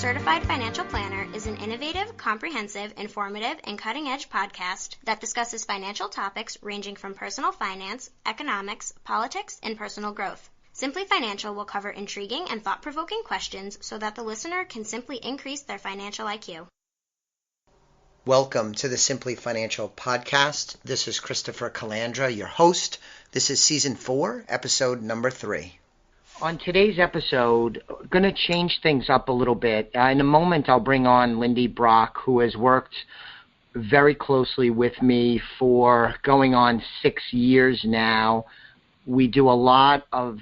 Certified Financial Planner is an innovative, comprehensive, informative, and cutting-edge podcast that discusses financial topics ranging from personal finance, economics, politics, and personal growth. Simply Financial will cover intriguing and thought-provoking questions so that the listener can simply increase their financial IQ. Welcome to the Simply Financial podcast. This is Christopher Calandra, your host. This is Season 4, Episode number 3. On today's episode, we're going to change things up a little bit. In a moment, I'll bring on Lindy Brock, who has worked very closely with me for going on 6 years now. We do a lot of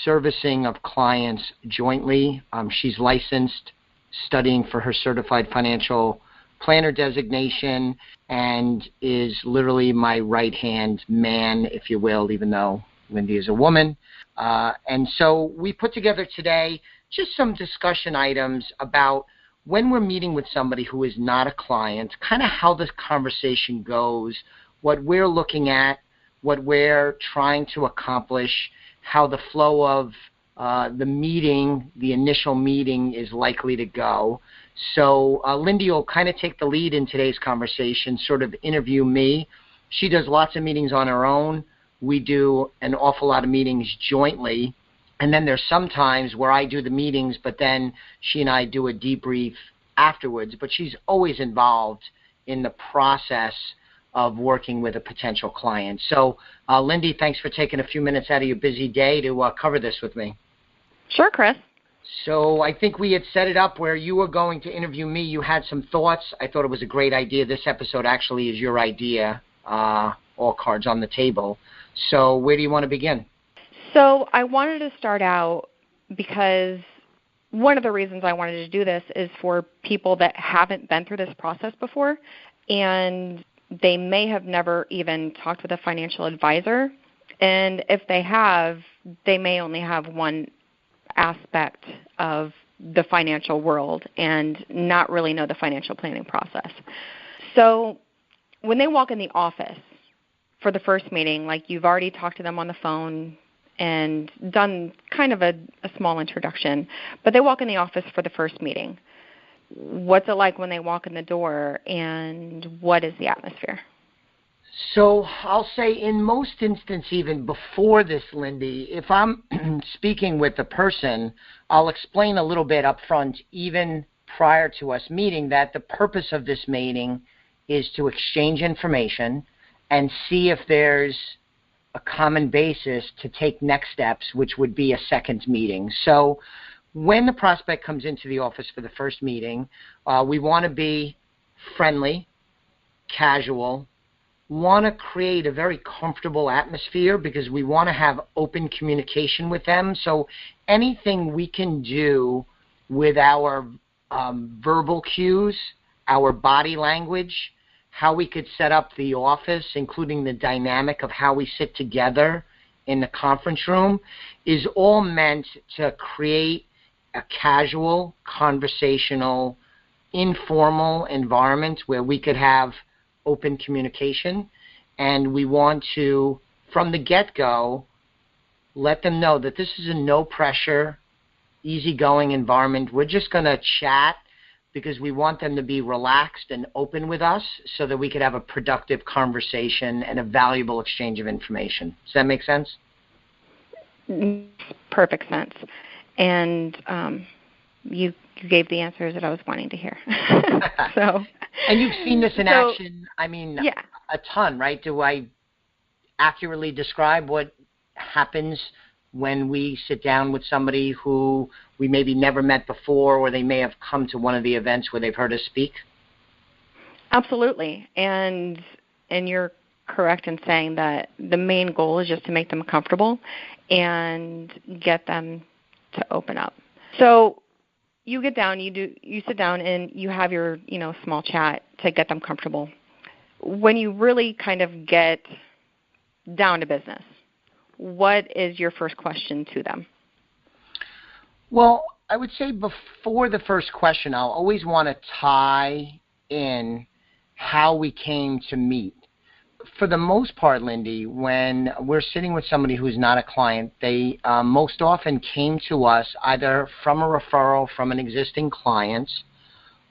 servicing of clients jointly. She's licensed, studying for her Certified Financial Planner designation, and is literally my right-hand man, if you will, even though Lindy is a woman. And so we put together today just some discussion items about when we're meeting with somebody who is not a client, kind of how this conversation goes, what we're looking at, what we're trying to accomplish, how the flow of the meeting, the initial meeting, is likely to go. So Lindy will kind of take the lead in today's conversation, sort of interview me. She does lots of meetings on her own. We do an awful lot of meetings jointly. And then there's some times where I do the meetings, but then she and I do a debrief afterwards. But she's always involved in the process of working with a potential client. So, Lindy, thanks for taking a few minutes out of your busy day to cover this with me. Sure, Chris. So I think we had set it up where you were going to interview me. You had some thoughts. I thought it was a great idea. This episode actually is your idea, all cards on the table. So where do you want to begin? So I wanted to start out because one of the reasons I wanted to do this is for people that haven't been through this process before, and they may have never even talked with a financial advisor. And if they have, they may only have one aspect of the financial world and not really know the financial planning process. So when they walk in the office for the first meeting, like you've already talked to them on the phone and done kind of a small introduction, but they walk in the office for the first meeting. What's it like when they walk in the door, and what is the atmosphere? So I'll say in most instances, even before this, Lindy, if I'm speaking with the person, I'll explain a little bit up front, even prior to us meeting, that the purpose of this meeting is to exchange information and see if there's a common basis to take next steps, which would be a second meeting. So when the prospect comes into the office for the first meeting, we want to be friendly, casual, want to create a very comfortable atmosphere because we want to have open communication with them. So anything we can do with our verbal cues, our body language, how we could set up the office, including the dynamic of how we sit together in the conference room, is all meant to create a casual, conversational, informal environment where we could have open communication. And we want to, from the get-go, let them know that this is a no-pressure, easygoing environment. We're just going to chat because we want them to be relaxed and open with us so that we could have a productive conversation and a valuable exchange of information. Does that make sense? Perfect sense. And you gave the answers that I was wanting to hear. So, and you've seen this in action, I mean, yeah, a ton, right? Do I accurately describe what happens when we sit down with somebody who we maybe never met before, or they may have come to one of the events where they've heard us speak? Absolutely. And you're correct in saying that the main goal is just to make them comfortable and get them to open up. So you get down, you sit down and you have your, small chat to get them comfortable. When you really kind of get down to business, what is your first question to them? Well, I would say before the first question, I'll always want to tie in how we came to meet. for the most part, Lindy, when we're sitting with somebody who's not a client, they most often came to us either from a referral from an existing client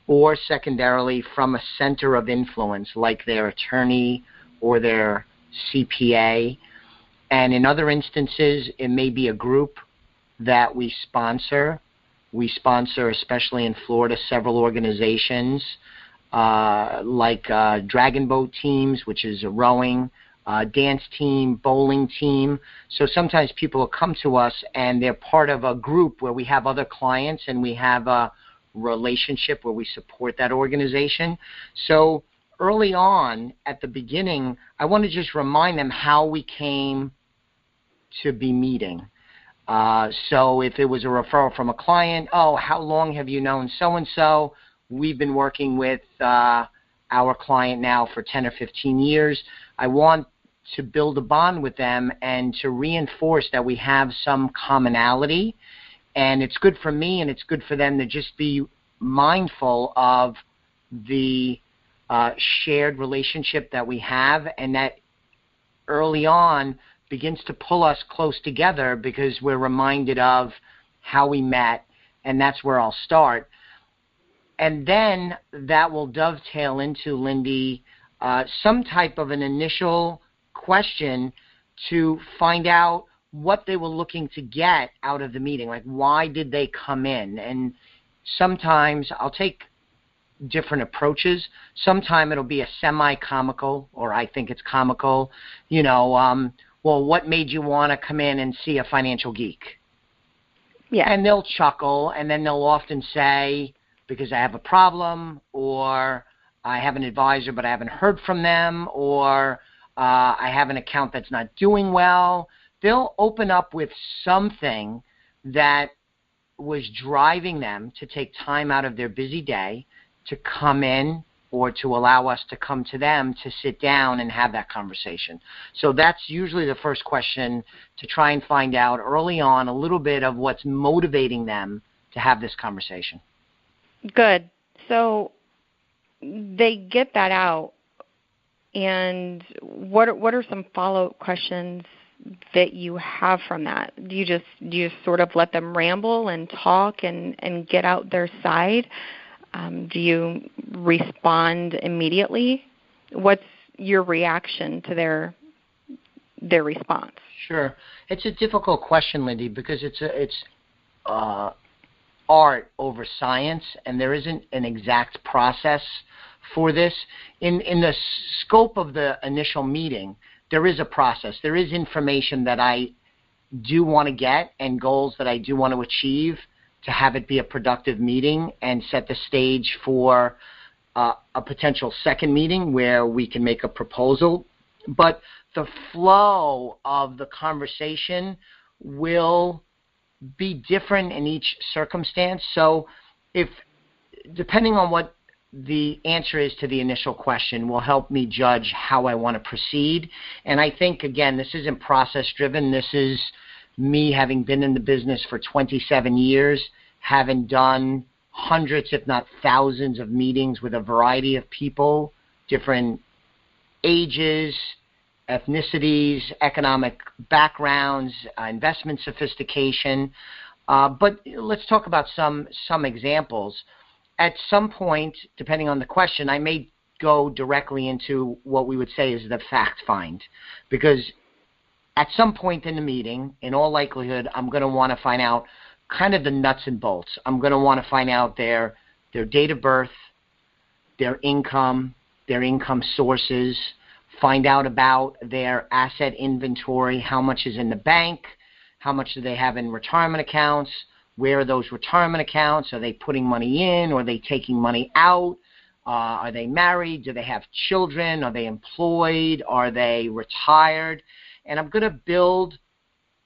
or secondarily from a center of influence like their attorney or their CPA. And in other instances, it may be a group that we sponsor. We sponsor, especially in Florida, several organizations like Dragon Boat teams, which is a rowing, dance team, bowling team. So sometimes people will come to us and they're part of a group where we have other clients and we have a relationship where we support that organization. So early on, at the beginning, I want to just remind them how we came to be meeting. So if it was a referral from a client, how long have you known so-and-so? We've been working with our client now for 10 or 15 years. I want to build a bond with them and to reinforce that we have some commonality. And it's good for me and it's good for them to just be mindful of the shared relationship that we have, and that early on begins to pull us close together because we're reminded of how we met, and that's where I'll start. And then that will dovetail into, Lindy, some type of an initial question to find out what they were looking to get out of the meeting, like why did they come in? And sometimes I'll take different approaches. Sometimes it'll be a semi-comical, or I think it's comical, well, what made you want to come in and see a financial geek? Yeah. And they'll chuckle, and then they'll often say, because I have a problem, or I have an advisor but I haven't heard from them, or I have an account that's not doing well. They'll open up with something that was driving them to take time out of their busy day to come in or to allow us to come to them to sit down and have that conversation. So that's usually the first question, to try and find out early on a little bit of what's motivating them to have this conversation. Good. So they get that out, and what are some follow-up questions that you have from that? Do you sort of let them ramble and talk and get out their side? Do you respond immediately? What's your reaction to their response? Sure. It's a difficult question, Lindy, because it's art over science, and there isn't an exact process for this. In the scope of the initial meeting, there is a process. There is information that I do want to get and goals that I do want to achieve to have it be a productive meeting and set the stage for a potential second meeting where we can make a proposal. But the flow of the conversation will be different in each circumstance. So depending on what the answer is to the initial question will help me judge how I want to proceed. And I think, again, this isn't process-driven. This is me having been in the business for 27 years, having done hundreds, if not thousands, of meetings with a variety of people, different ages, ethnicities, economic backgrounds, investment sophistication. But let's talk about some examples. At some point, depending on the question, I may go directly into what we would say is the fact find, because at some point in the meeting, in all likelihood, I'm going to want to find out kind of the nuts and bolts. I'm going to want to find out their date of birth, their income sources, find out about their asset inventory, how much is in the bank, how much do they have in retirement accounts, where are those retirement accounts, are they putting money in, or are they taking money out, are they married, do they have children, are they employed, are they retired, and I'm going to build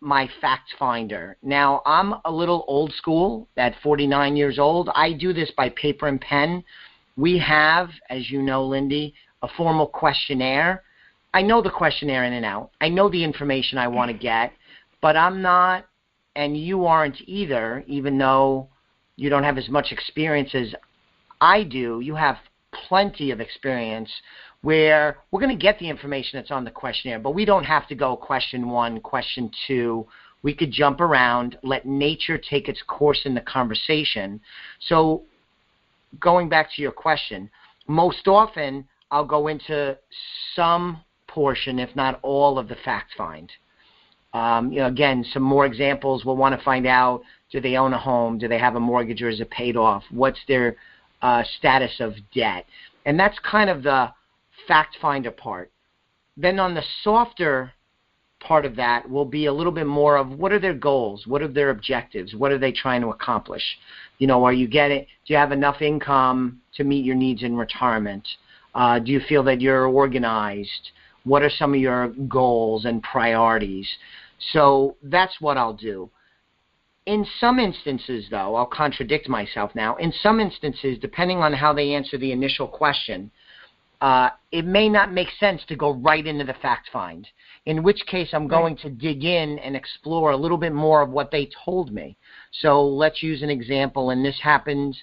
my fact finder. Now, I'm a little old school at 49 years old. I do this by paper and pen. We have, as you know, Lindy, a formal questionnaire. I know the questionnaire in and out. I know the information I want to get, but I'm not, and you aren't either, even though you don't have as much experience as I do. You have plenty of experience where we're going to get the information that's on the questionnaire, but we don't have to go question 1, question 2. We could jump around, let nature take its course in the conversation. So going back to your question, most often I'll go into some portion, if not all, of the fact find. Again, some more examples. We'll want to find out, do they own a home? Do they have a mortgage, or is it paid off? What's their status of debt? And that's kind of the fact finder part. Then on the softer part of that will be a little bit more of, what are their goals? What are their objectives? What are they trying to accomplish? Do you have enough income to meet your needs in retirement? Do you feel that you're organized? What are some of your goals and priorities? So that's what I'll do. In some instances, though, I'll contradict myself now. In some instances, depending on how they answer the initial question, it may not make sense to go right into the fact find, in which case I'm going to dig in and explore a little bit more of what they told me. So let's use an example, and this happened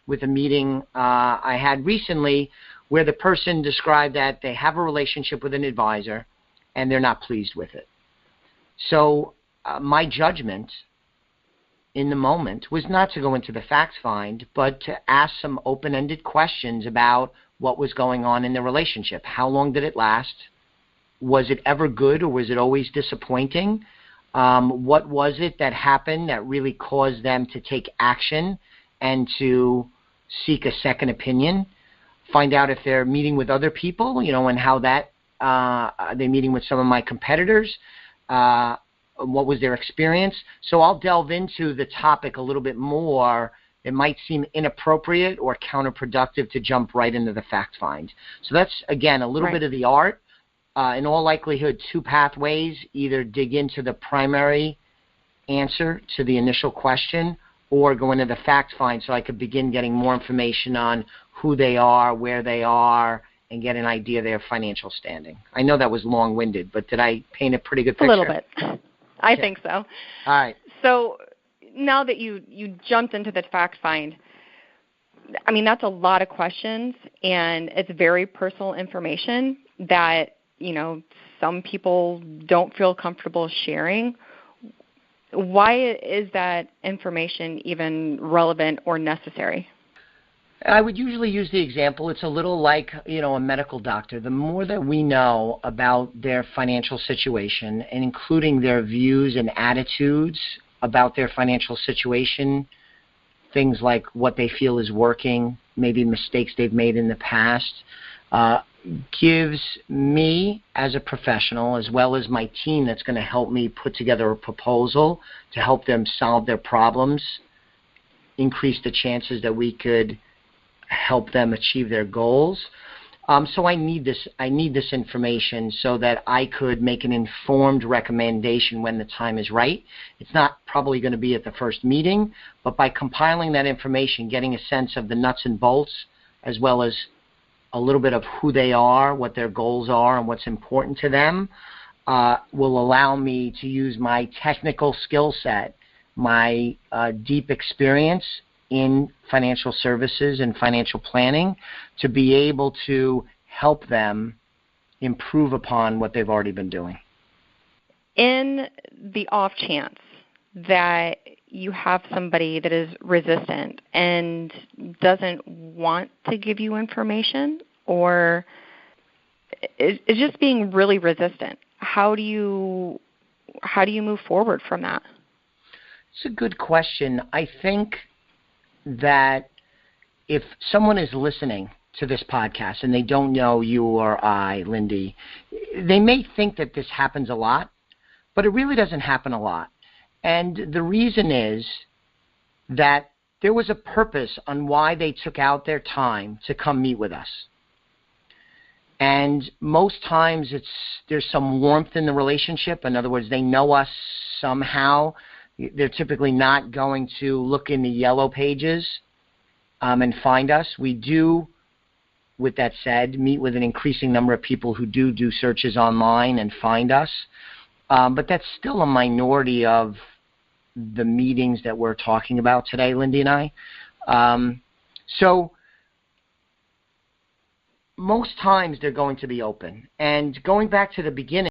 with a meeting I had recently where the person described that they have a relationship with an advisor and they're not pleased with it. So my judgment in the moment was not to go into the fact find, but to ask some open-ended questions about what was going on in the relationship. How long did it last? Was it ever good, or was it always disappointing? What was it that happened that really caused them to take action and to seek a second opinion? Find out if they're meeting with other people, and how that, are they meeting with some of my competitors? What was their experience? So I'll delve into the topic a little bit more. It might seem inappropriate or counterproductive to jump right into the fact find. So that's, again, a little bit of the art. In all likelihood, 2 pathways: either dig into the primary answer to the initial question, or go into the fact find so I could begin getting more information on who they are, where they are, and get an idea of their financial standing. I know that was long-winded, but did I paint a pretty good picture? A little bit. I think so. All right. So now that you jumped into the fact find, I mean, that's a lot of questions, and it's very personal information that, some people don't feel comfortable sharing. Why is that information even relevant or necessary? I would usually use the example, it's a little like, a medical doctor. The more that we know about their financial situation, and including their views and attitudes about their financial situation, things like what they feel is working, maybe mistakes they've made in the past, gives me as a professional, as well as my team that's going to help me put together a proposal to help them solve their problems, increase the chances that we could help them achieve their goals. So I need this information so that I could make an informed recommendation when the time is right. It's not probably going to be at the first meeting, but by compiling that information, getting a sense of the nuts and bolts, as well as a little bit of who they are, what their goals are, and what's important to them, will allow me to use my technical skill set, my deep experience in financial services and financial planning, to be able to help them improve upon what they've already been doing. In the off chance that you have somebody that is resistant and doesn't want to give you information, or is just being really resistant, how do you move forward from that? It's a good question. I think that if someone is listening to this podcast and they don't know you or I, Lindy, they may think that this happens a lot, but it really doesn't happen a lot. And the reason is that there was a purpose on why they took out their time to come meet with us. And most times there's some warmth in the relationship. In other words, they know us somehow. They're typically not going to look in the yellow pages and find us. We do, with that said, meet with an increasing number of people who do searches online and find us. But that's still a minority of the meetings that we're talking about today, Lindy and I. So most times they're going to be open. And going back to the beginning,